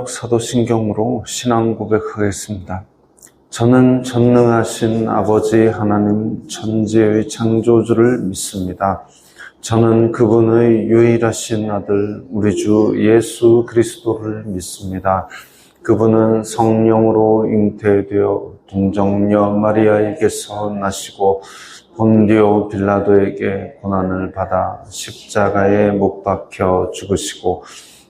새벽 사도신경으로 신앙 고백하겠습니다. 저는 전능하신 아버지 하나님 천지의 창조주를 믿습니다. 저는 그분의 유일하신 아들 우리 주 예수 그리스도를 믿습니다. 그분은 성령으로 잉태되어 동정녀 마리아에게서 나시고 본디오 빌라도에게 고난을 받아 십자가에 못 박혀 죽으시고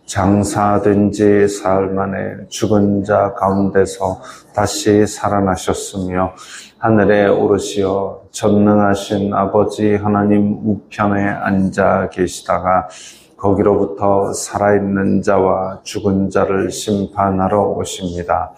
장사된 지 사흘 만에 죽은 자 가운데서 다시 살아나셨으며 하늘에 오르시어 전능하신 아버지 하나님 우편에 앉아 계시다가 거기로부터 살아있는 자와 죽은 자를 심판하러 오십니다.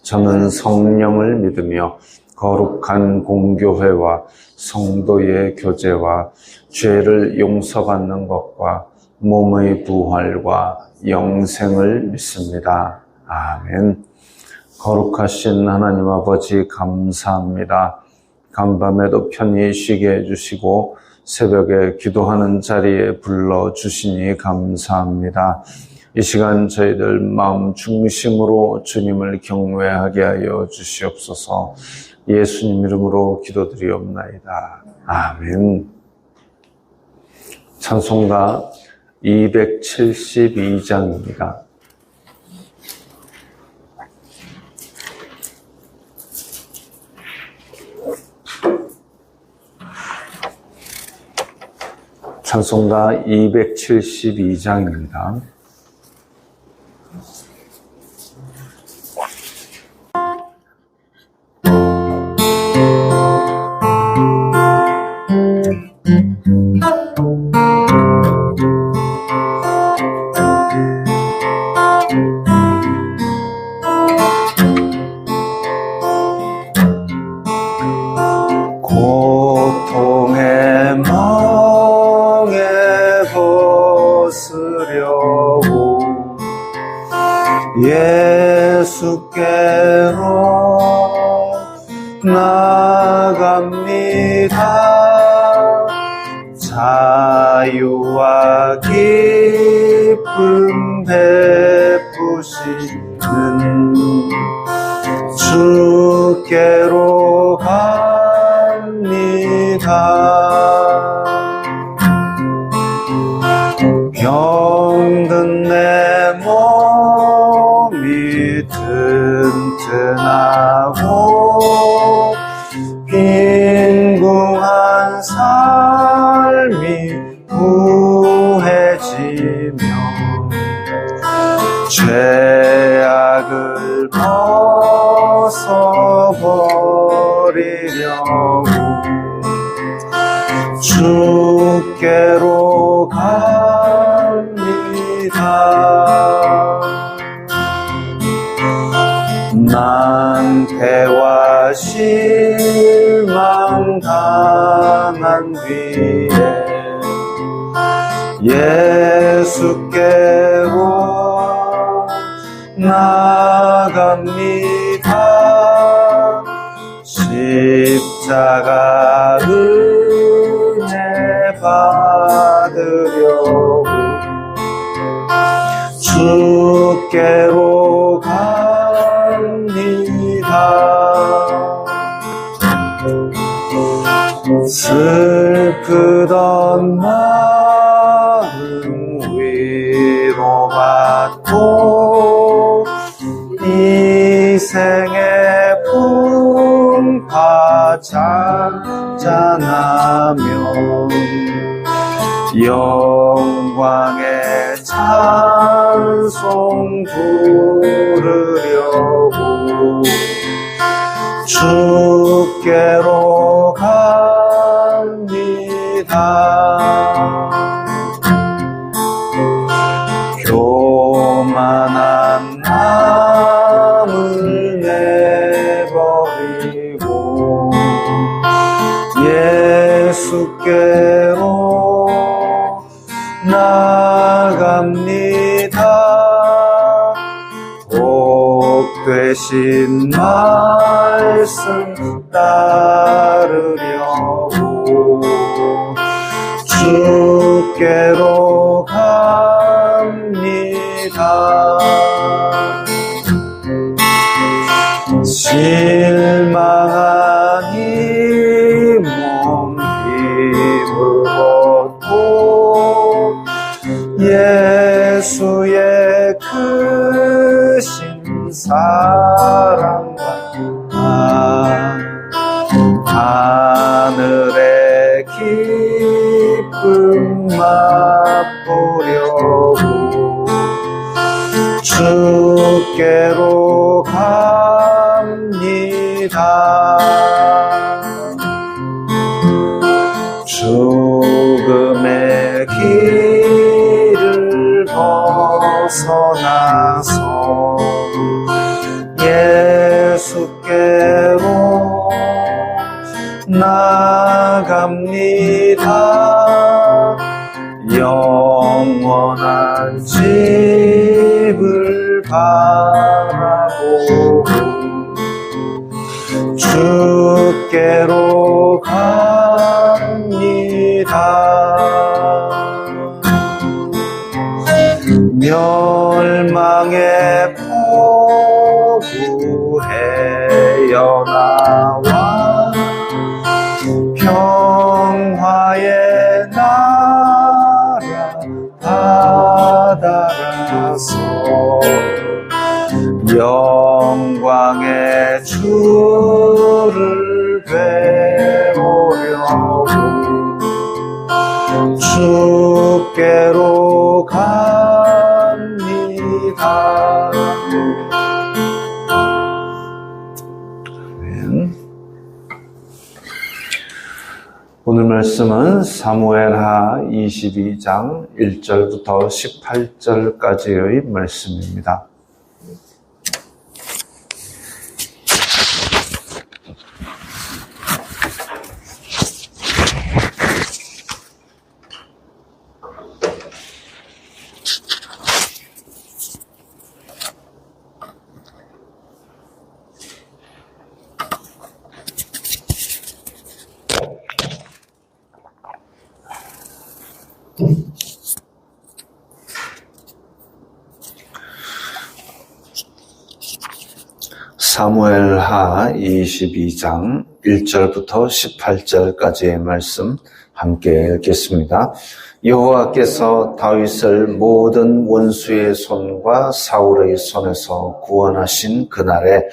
저는 성령을 믿으며 거룩한 공교회와 성도의 교제와 죄를 용서받는 것과 몸의 부활과 영생을 믿습니다. 아멘. 거룩하신 하나님 아버지 감사합니다. 간밤에도 편히 쉬게 해주시고 새벽에 기도하는 자리에 불러주시니 감사합니다. 이 시간 저희들 마음 중심으로 주님을 경외하게 하여 주시옵소서. 예수님 이름으로 기도드리옵나이다. 아멘. 찬송가 272장입니다. 찬송가 272장입니다. 고통의 멍에 벗으려고 예수께로 나갑니다. 자유와 기쁨 베푸시는 주께로 갑니다. 병든 내 몸이 튼튼하고 빈궁한 삶이 후해지며 죄악을 벗어버리려고 주께로 갑니다. 난패와 실망 당한 뒤에 예수께로 나갑니다. 십자가 은혜 받으려고 주께로 갑니다. 슬프던 마음 위로받고 이 생의 풍파 잔잔하며 영광의 찬송 부르려고 주께로 갑니다. 교만한 마음을 내버리고 예수께로 나갑니다. 복 되신 말씀 따르려고 주께로 갑니다. 실망한 이 몸 힘으로도 예수의 크신 사랑과 하늘의 기쁨 맛보려고 주께로 갑니다. 죽음의 길을 벗어나서 예수께로 나갑니다. 영원한 집을 바라보고 주께로 갑니다. 멸망의 포구 헤어나와 평화의 나라 바다라서 영광의 주를 배우려고 주께로 갑니다. 오늘 말씀은 사무엘하 22장 1절부터 18절까지의 말씀입니다. 사무엘하 22장 1절부터 18절까지의 말씀 함께 읽겠습니다. 여호와께서 다윗을 모든 원수의 손과 사울의 손에서 구원하신 그날에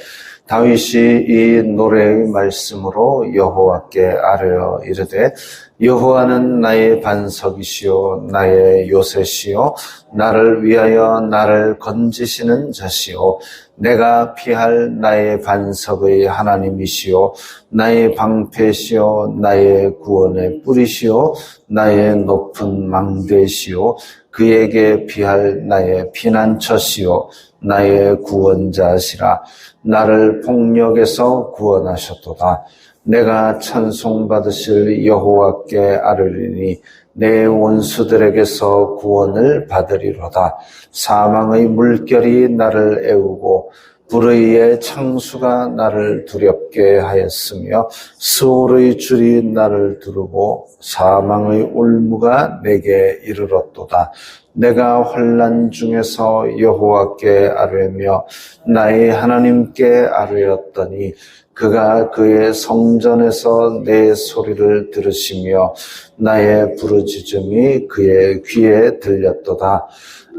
다윗이 이 노래의 말씀으로 여호와께 아뢰어 이르되 여호와는 나의 반석이시요 나의 요새시요 나를 위하여 나를 건지시는 자시요 내가 피할 나의 반석의 하나님이시요 나의 방패시요 나의 구원의 뿌리시요 나의 높은 망대시요 그에게 피할 나의 피난처시요 나의 구원자시라. 나를 폭력에서 구원하셨도다. 내가 찬송받으실 여호와께 아뢰리니 내 원수들에게서 구원을 받으리로다. 사망의 물결이 나를 애우고 불의의 창수가 나를 두렵게 하였으며 스올의 줄이 나를 두르고 사망의 울무가 내게 이르렀도다. 내가 환난 중에서 여호와께 아뢰며 나의 하나님께 아뢰었더니 그가 그의 성전에서 내 소리를 들으시며 나의 부르짖음이 그의 귀에 들렸도다.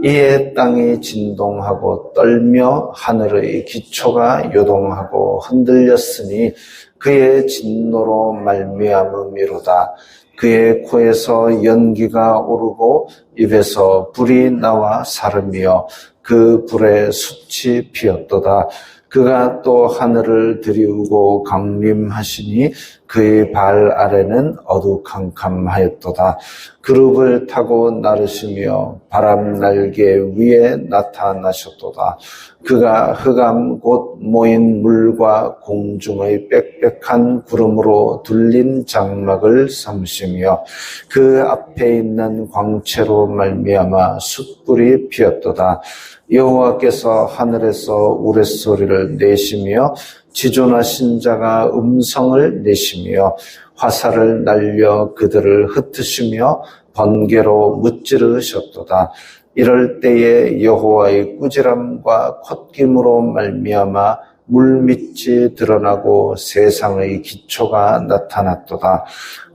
이에 땅이 진동하고 떨며 하늘의 기초가 요동하고 흔들렸으니 그의 진노로 말미암음이로다. 그의 코에서 연기가 오르고 입에서 불이 나와 사르며 그 불에 숯이 피었도다. 그가 또 하늘을 들이우고 강림하시니 그의 발 아래는 어두캄캄하였도다. 그룹을 타고 나르시며 바람 날개 위에 나타나셨도다. 그가 흑암 곧 모인 물과 공중의 빽빽한 구름으로 둘린 장막을 삼으시며 그 앞에 있는 광채로 말미암아 숯불이 피었도다. 여호와께서 하늘에서 우레소리를 내시며 지존하신 자가 음성을 내시며 화살을 날려 그들을 흩으시며 번개로 무찌르셨도다. 이럴 때에 여호와의 꾸지람과 콧김으로 말미암아 물밑이 드러나고 세상의 기초가 나타났도다.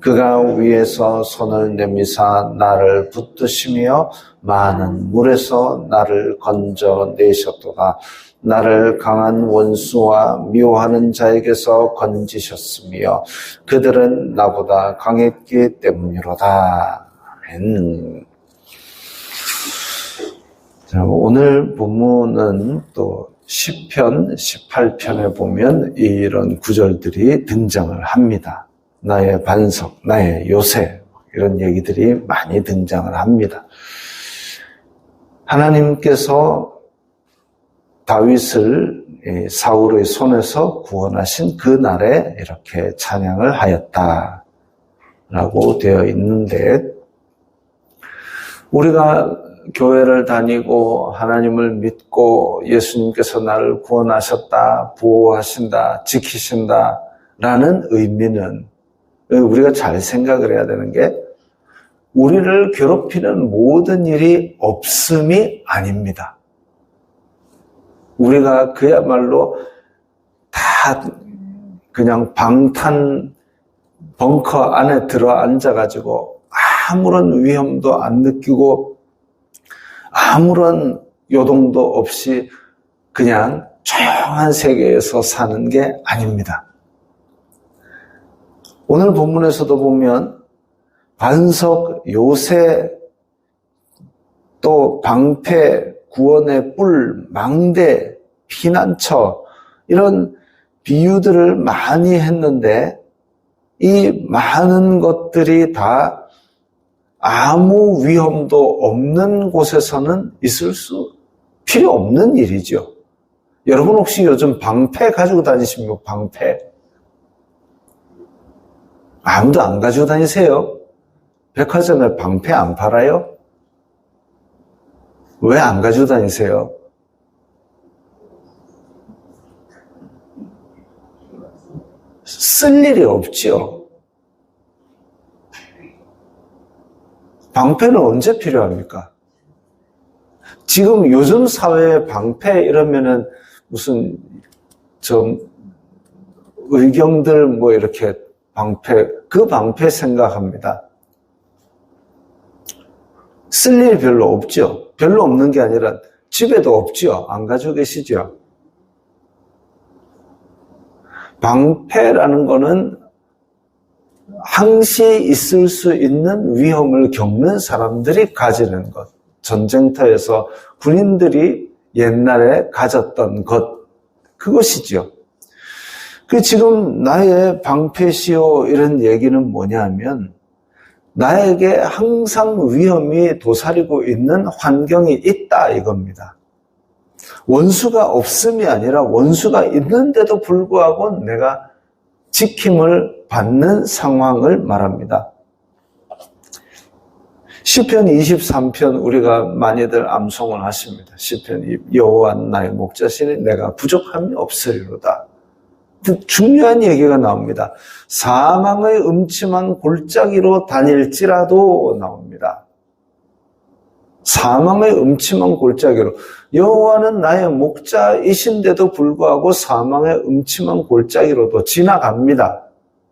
그가 위에서 손을 내미사 나를 붙드시며 많은 물에서 나를 건져내셨도다. 나를 강한 원수와 미워하는 자에게서 건지셨으며 그들은 나보다 강했기 때문이로다. 자, 오늘 본문은 또 시편 18편에 보면 이런 구절들이 등장을 합니다. 나의 반석, 나의 요새, 이런 얘기들이 많이 등장을 합니다. 하나님께서 다윗을 사울의 손에서 구원하신 그 날에 이렇게 찬양을 하였다라고 되어 있는데, 우리가 교회를 다니고 하나님을 믿고 예수님께서 나를 구원하셨다, 보호하신다, 지키신다 라는 의미는 우리가 잘 생각을 해야 되는 게, 우리를 괴롭히는 모든 일이 없음이 아닙니다. 우리가 그야말로 다 그냥 방탄 벙커 안에 들어 앉아가지고 아무런 위험도 안 느끼고 아무런 요동도 없이 그냥 조용한 세계에서 사는 게 아닙니다. 오늘 본문에서도 보면 반석, 요새, 또 방패, 구원의 뿔, 망대, 피난처, 이런 비유들을 많이 했는데, 이 많은 것들이 다 아무 위험도 없는 곳에서는 있을 수 필요 없는 일이죠. 여러분 혹시 요즘 방패 가지고 다니십니까? 방패. 아무도 안 가지고 다니세요? 백화점에 방패 안 팔아요? 왜 안 가지고 다니세요? 쓸 일이 없지요. 방패는 언제 필요합니까? 지금 요즘 사회에 방패 이러면은 무슨 좀 의경들 뭐 이렇게 방패, 그 방패 생각합니다. 쓸 일이 별로 없죠. 별로 없는 게 아니라 집에도 없죠. 안 가지고 계시죠. 방패라는 거는 항시 있을 수 있는 위험을 겪는 사람들이 가지는 것. 전쟁터에서 군인들이 옛날에 가졌던 것. 그것이죠. 그 지금 나의 방패시오 이런 얘기는 뭐냐면, 나에게 항상 위험이 도사리고 있는 환경이 있다 이겁니다. 원수가 없음이 아니라 원수가 있는데도 불구하고 내가 지킴을 받는 상황을 말합니다. 시편 23편 우리가 많이들 암송을 하십니다. 시편 여호와는 나의 목자시니 내가 부족함이 없으리로다. 중요한 얘기가 나옵니다. 사망의 음침한 골짜기로 다닐지라도 나옵니다. 사망의 음침한 골짜기로. 여호와는 나의 목자이신데도 불구하고 사망의 음침한 골짜기로도 지나갑니다.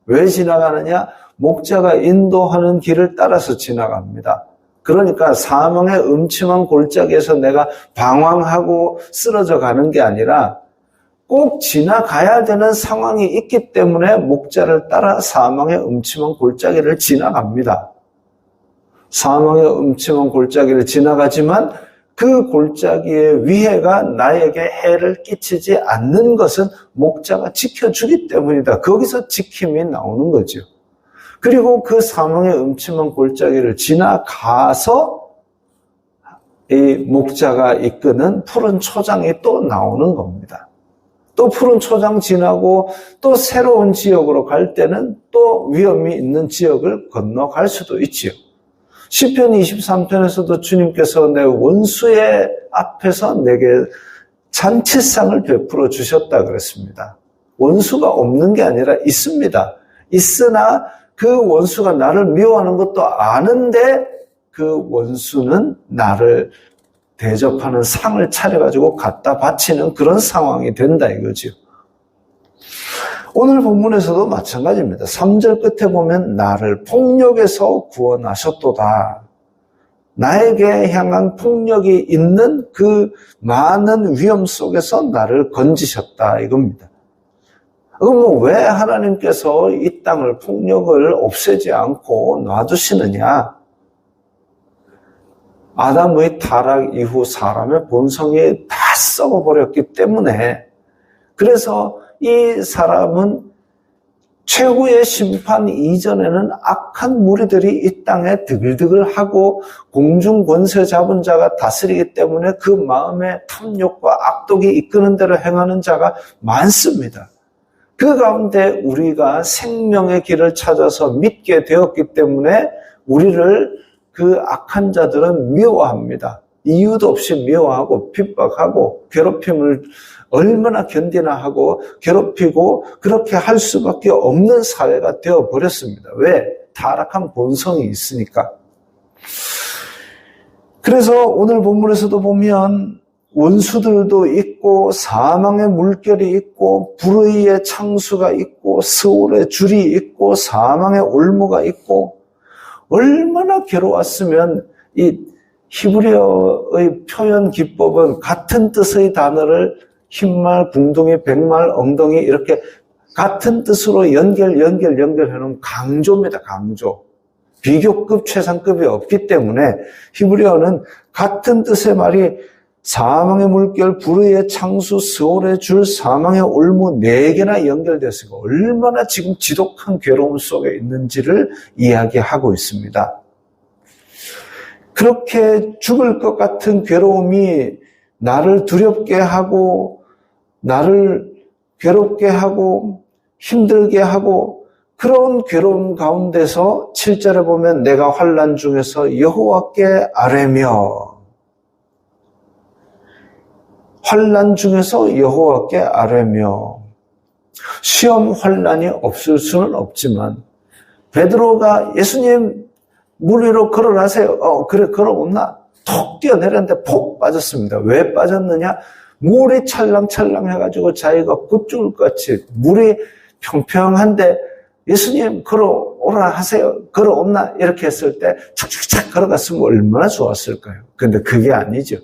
왜 지나가느냐? 목자가 인도하는 길을 따라서 지나갑니다. 그러니까 사망의 음침한 골짜기에서 내가 방황하고 쓰러져 가는 게 아니라 꼭 지나가야 되는 상황이 있기 때문에 목자를 따라 사망의 음침한 골짜기를 지나갑니다. 사망의 음침한 골짜기를 지나가지만 그 골짜기의 위해가 나에게 해를 끼치지 않는 것은 목자가 지켜주기 때문이다. 거기서 지킴이 나오는 거죠. 그리고 그 사망의 음침한 골짜기를 지나가서 이 목자가 이끄는 푸른 초장이 또 나오는 겁니다. 또 푸른 초장 지나고 또 새로운 지역으로 갈 때는 또 위험이 있는 지역을 건너갈 수도 있지요. 시편 23편에서도 주님께서 내 원수의 앞에서 내게 잔치상을 베풀어 주셨다 그랬습니다. 원수가 없는 게 아니라 있습니다. 있으나 그 원수가 나를 미워하는 것도 아는데 그 원수는 나를 대접하는 상을 차려가지고 갖다 바치는 그런 상황이 된다 이거죠. 오늘 본문에서도 마찬가지입니다. 3절 끝에 보면 나를 폭력에서 구원하셨도다. 나에게 향한 폭력이 있는 그 많은 위험 속에서 나를 건지셨다 이겁니다. 그럼 왜 하나님께서 이 땅을 폭력을 없애지 않고 놔두시느냐? 아담의 타락 이후 사람의 본성이 다 썩어버렸기 때문에, 그래서 이 사람은 최후의 심판 이전에는 악한 무리들이 이 땅에 드글드글하고 공중 권세 잡은 자가 다스리기 때문에 그 마음에 탐욕과 악독이 이끄는 대로 행하는 자가 많습니다. 그 가운데 우리가 생명의 길을 찾아서 믿게 되었기 때문에 우리를 그 악한 자들은 미워합니다. 이유도 없이 미워하고 핍박하고 괴롭힘을 얼마나 견디나 하고 괴롭히고 그렇게 할 수밖에 없는 사회가 되어버렸습니다. 왜? 타락한 본성이 있으니까. 그래서 오늘 본문에서도 보면 원수들도 있고 사망의 물결이 있고 불의의 창수가 있고 스올의 줄이 있고 사망의 올무가 있고, 얼마나 괴로웠으면 이 히브리어의 표현 기법은 같은 뜻의 단어를 흰말, 궁둥이, 백말, 엉덩이 이렇게 같은 뜻으로 연결해놓은 강조입니다. 강조. 비교급, 최상급이 없기 때문에 히브리어는 같은 뜻의 말이 사망의 물결, 불의의 창수, 스올의 줄, 사망의 올무 4개나 연결됐으니까 얼마나 지금 지독한 괴로움 속에 있는지를 이야기하고 있습니다. 그렇게 죽을 것 같은 괴로움이 나를 두렵게 하고 나를 괴롭게 하고 힘들게 하고, 그런 괴로움 가운데서 7절에 보면 내가 환난 중에서 여호와께 아뢰며, 환난 중에서 여호와께 아뢰며. 시험 환난이 없을 수는 없지만 베드로가 예수님 물 위로 걸어가세요. 그래 걸어온나? 톡 뛰어내렸는데 폭 빠졌습니다. 왜 빠졌느냐? 물이 찰랑찰랑 해가지고 자기가 굿죽을 같이, 물이 평평한데 예수님 걸어오라 하세요. 걸어온나? 이렇게 했을 때 착착착 걸어갔으면 얼마나 좋았을까요? 근데 그게 아니죠.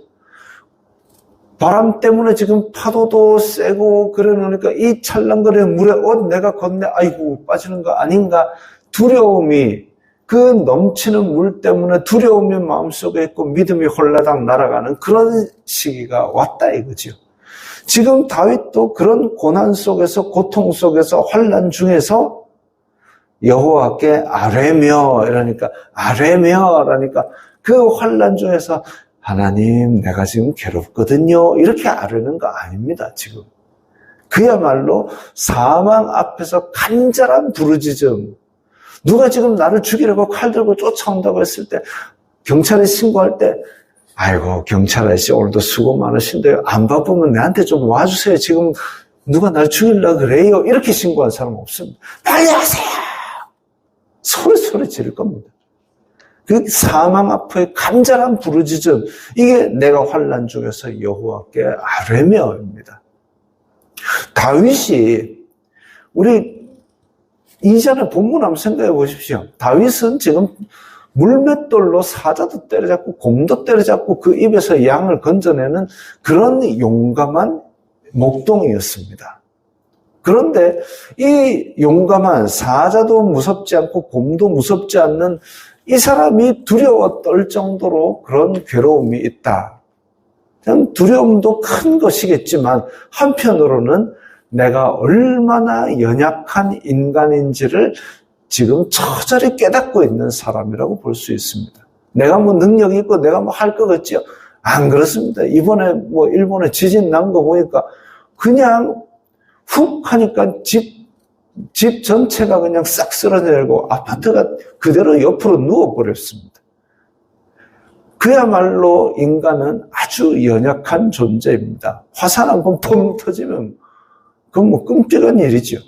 바람 때문에 지금 파도도 세고 그러니까 이 찰랑거리는 물에 내가 건네 아이고 빠지는 거 아닌가, 두려움이, 그 넘치는 물 때문에 두려움이 마음속에 있고 믿음이 홀라당 날아가는 그런 시기가 왔다 이거죠. 지금 다윗도 그런 고난 속에서, 고통 속에서, 환난 중에서 여호와께 아뢰며, 이러니까 아뢰며라니까 그 환난 중에서 하나님 내가 지금 괴롭거든요 이렇게 아뢰는 거 아닙니다. 지금 그야말로 사망 앞에서 간절한 부르짖음. 누가 지금 나를 죽이려고 칼 들고 쫓아온다고 했을 때, 경찰에 신고할 때 아이고 경찰 아저씨 오늘도 수고 많으신데요, 안 바쁘면 내한테 좀 와주세요, 지금 누가 날 죽이려고 그래요, 이렇게 신고한 사람은 없습니다. 빨리 하세요 소리 지를 겁니다. 그 사망 앞의 간절한 부르짖음, 이게 내가 환난 중에서 여호와께 아뢰며입니다. 다윗이, 우리 이전에 본문 한번 생각해 보십시오. 다윗은 지금 물맷돌로 사자도 때려잡고 곰도 때려잡고 그 입에서 양을 건져내는 그런 용감한 목동이었습니다. 그런데 이 용감한, 사자도 무섭지 않고 곰도 무섭지 않는 이 사람이 두려워 떨 정도로 그런 괴로움이 있다. 두려움도 큰 것이겠지만 한편으로는 내가 얼마나 연약한 인간인지를 지금 처절히 깨닫고 있는 사람이라고 볼 수 있습니다. 내가 뭐 능력이 있고 내가 뭐 할 것 같지요? 안 그렇습니다. 이번에 뭐 일본에 지진 난 거 보니까 그냥 훅 하니까 집 전체가 그냥 싹 쓰러내고 아파트가 그대로 옆으로 누워버렸습니다. 그야말로 인간은 아주 연약한 존재입니다. 화산 한번 펑 터지면 그건 뭐 끔찍한 일이죠.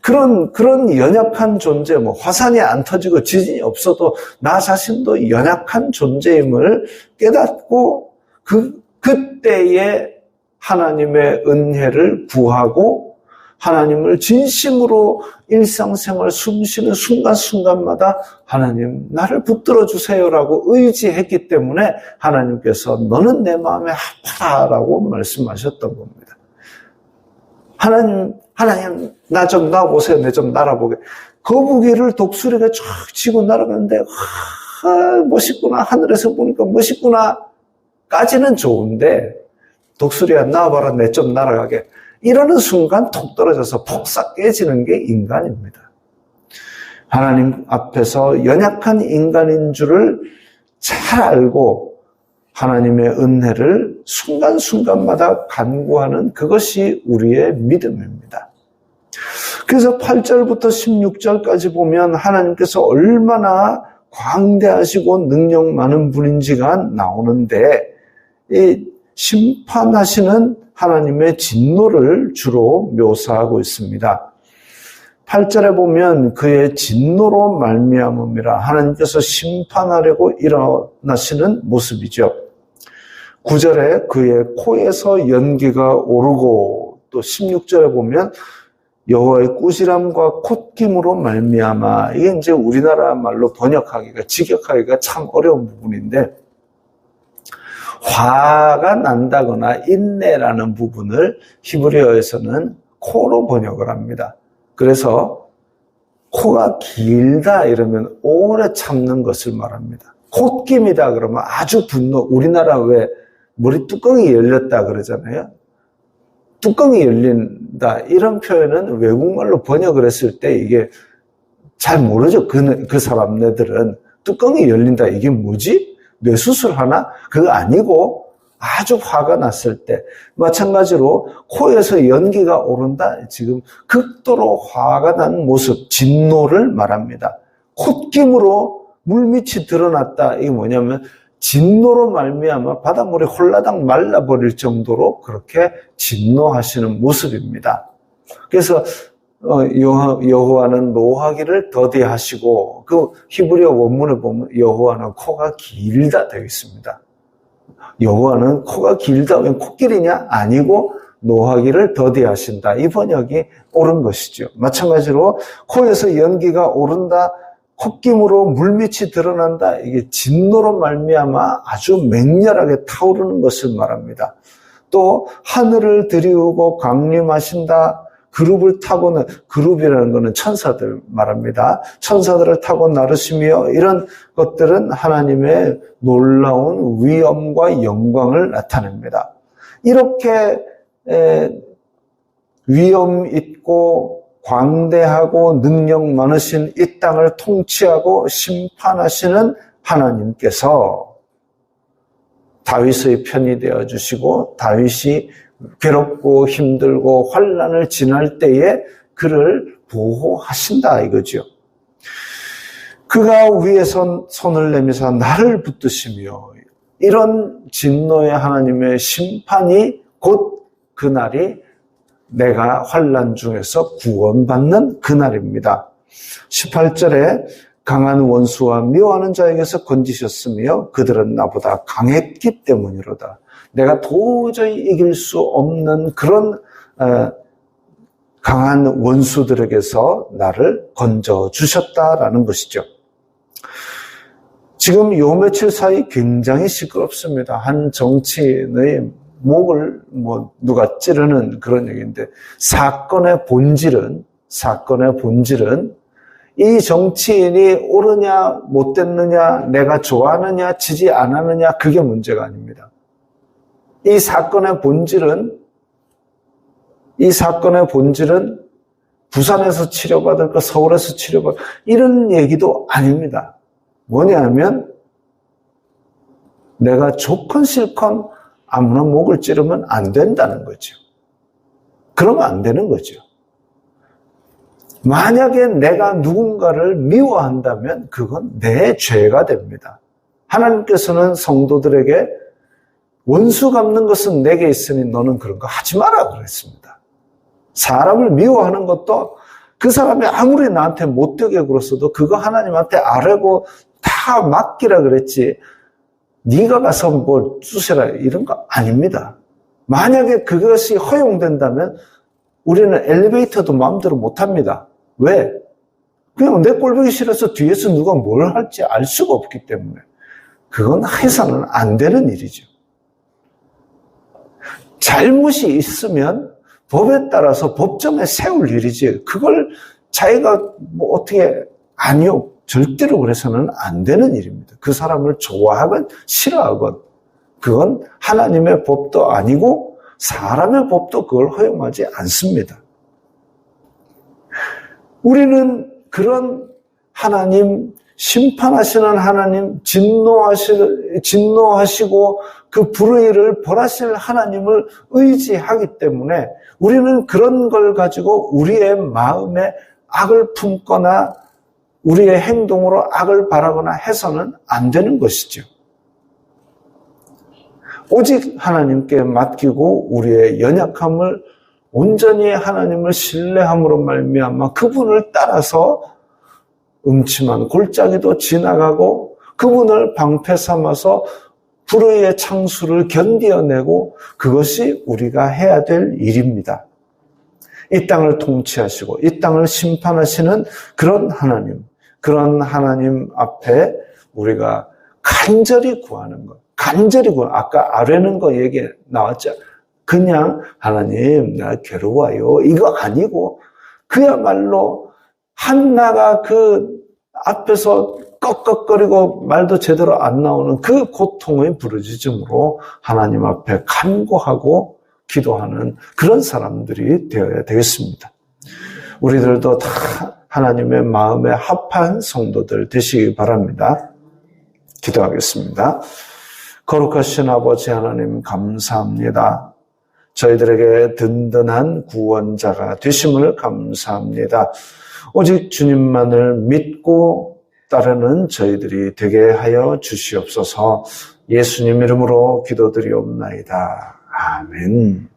그런 연약한 존재, 뭐 화산이 안 터지고 지진이 없어도 나 자신도 연약한 존재임을 깨닫고 그때에 하나님의 은혜를 구하고 하나님을 진심으로 일상생활 숨쉬는 순간순간마다 하나님 나를 붙들어 주세요라고 의지했기 때문에 하나님께서 너는 내 마음에 아파라고 말씀하셨던 겁니다. 하나님 나 좀 놔보세요. 내 좀 날아보게. 거북이를 독수리가 쫙 치고 날아가는데 멋있구나. 하늘에서 보니까 멋있구나. 까지는 좋은데 독수리야 나와봐라. 내 좀 날아가게. 이러는 순간 톡 떨어져서 폭삭 깨지는 게 인간입니다. 하나님 앞에서 연약한 인간인 줄을 잘 알고 하나님의 은혜를 순간순간마다 간구하는 그것이 우리의 믿음입니다. 그래서 8절부터 16절까지 보면 하나님께서 얼마나 광대하시고 능력 많은 분인지가 나오는데 이 심판하시는 하나님의 진노를 주로 묘사하고 있습니다. 8절에 보면 그의 진노로 말미암음이라 하나님께서 심판하려고 일어나시는 모습이죠. 9절에 그의 코에서 연기가 오르고 또 16절에 보면 여호와의 꾸지람과 콧김으로 말미암아 이게 이제 우리나라 말로 번역하기가 직역하기가 참 어려운 부분인데 화가 난다거나 인내라는 부분을 히브리어에서는 코로 번역을 합니다. 그래서 코가 길다 이러면 오래 참는 것을 말합니다. 콧김이다 그러면 아주 분노. 우리나라 왜 머리 뚜껑이 열렸다 그러잖아요. 뚜껑이 열린다 이런 표현은 외국말로 번역을 했을 때 이게 잘 모르죠. 그 사람네들은 뚜껑이 열린다 이게 뭐지? 뇌수술하나? 그거 아니고 아주 화가 났을 때 마찬가지로 코에서 연기가 오른다. 지금 극도로 화가 난 모습 진노를 말합니다. 콧김으로 물밑이 드러났다. 이게 뭐냐면 진노로 말미암아 바닷물이 홀라당 말라버릴 정도로 그렇게 진노하시는 모습입니다. 그래서 여호와는 노하기를 더디하시고 그 히브리어 원문을 보면 여호와는 코가 길다 되어 있습니다. 여호와는 코가 길다. 왜 코끼리냐? 아니고 노하기를 더디하신다. 이 번역이 옳은 것이죠. 마찬가지로 코에서 연기가 오른다. 콧김으로 물밑이 드러난다. 이게 진노로 말미암아 아주 맹렬하게 타오르는 것을 말합니다. 또 하늘을 들이우고 강림하신다. 그룹을 타고는 그룹이라는 것은 천사들 말합니다. 천사들을 타고 나르시며 이런 것들은 하나님의 놀라운 위엄과 영광을 나타냅니다. 이렇게 위엄 있고 광대하고 능력 많으신 이 땅을 통치하고 심판하시는 하나님께서 다윗의 편이 되어주시고 다윗이 괴롭고 힘들고 환난을 지날 때에 그를 보호하신다 이거죠. 그가 위에서 손을 내미사 나를 붙드시며 이런 진노의 하나님의 심판이 곧 그날이 내가 환난 중에서 구원받는 그날입니다. 18절에 강한 원수와 미워하는 자에게서 건지셨으며 그들은 나보다 강했기 때문이로다. 내가 도저히 이길 수 없는 그런 강한 원수들에게서 나를 건져주셨다라는 것이죠. 지금 요 며칠 사이 굉장히 시끄럽습니다. 한 정치인의 목을 누가 찌르는 그런 얘기인데 사건의 본질은 이 정치인이 옳으냐 못됐느냐 내가 좋아하느냐 지지 안 하느냐 그게 문제가 아닙니다. 이 사건의 본질은 부산에서 치료받을 거 서울에서 치료받을 거 이런 얘기도 아닙니다. 뭐냐면 내가 좋건 싫건 아무나 목을 찌르면 안 된다는 거죠. 그러면 안 되는 거죠. 만약에 내가 누군가를 미워한다면 그건 내 죄가 됩니다. 하나님께서는 성도들에게 원수 갚는 것은 내게 있으니 너는 그런 거 하지 마라 그랬습니다. 사람을 미워하는 것도 그 사람이 아무리 나한테 못되게 굴었어도 그거 하나님한테 아뢰고 다 맡기라 그랬지 네가 가서 뭘 쑤시라 이런 거 아닙니다. 만약에 그것이 허용된다면 우리는 엘리베이터도 마음대로 못합니다. 왜? 그냥 내 꼴보기 싫어서 뒤에서 누가 뭘 할지 알 수가 없기 때문에. 그건 해서는 안 되는 일이죠. 잘못이 있으면 법에 따라서 법정에 세울 일이지. 그걸 자기가 뭐 어떻게 아니요. 절대로 그래서는 안 되는 일입니다. 그 사람을 좋아하건 싫어하건 그건 하나님의 법도 아니고 사람의 법도 그걸 허용하지 않습니다. 우리는 그런 하나님, 심판하시는 하나님, 진노하시고 그 불의를 벌하실 하나님을 의지하기 때문에 우리는 그런 걸 가지고 우리의 마음에 악을 품거나 우리의 행동으로 악을 바라거나 해서는 안 되는 것이죠. 오직 하나님께 맡기고 우리의 연약함을 온전히 하나님을 신뢰함으로 말미암아 그분을 따라서 음침한 골짜기도 지나가고 그분을 방패 삼아서 불의의 창수를 견디어내고 그것이 우리가 해야 될 일입니다. 이 땅을 통치하시고 이 땅을 심판하시는 그런 하나님 앞에 우리가 간절히 구하는 것. 간절히 구하는 아까 아뢰는 거 얘기 나왔죠. 그냥 하나님 나 괴로워요. 이거 아니고 그야말로 한나가 그 앞에서 꺽꺽거리고 말도 제대로 안 나오는 그 고통의 부르짖음으로 하나님 앞에 간구하고 기도하는 그런 사람들이 되어야 되겠습니다. 우리들도 다 하나님의 마음에 합한 성도들 되시기 바랍니다. 기도하겠습니다. 거룩하신 아버지 하나님 감사합니다. 저희들에게 든든한 구원자가 되심을 감사합니다. 오직 주님만을 믿고 따르는 저희들이 되게 하여 주시옵소서. 예수님 이름으로 기도드리옵나이다. 아멘.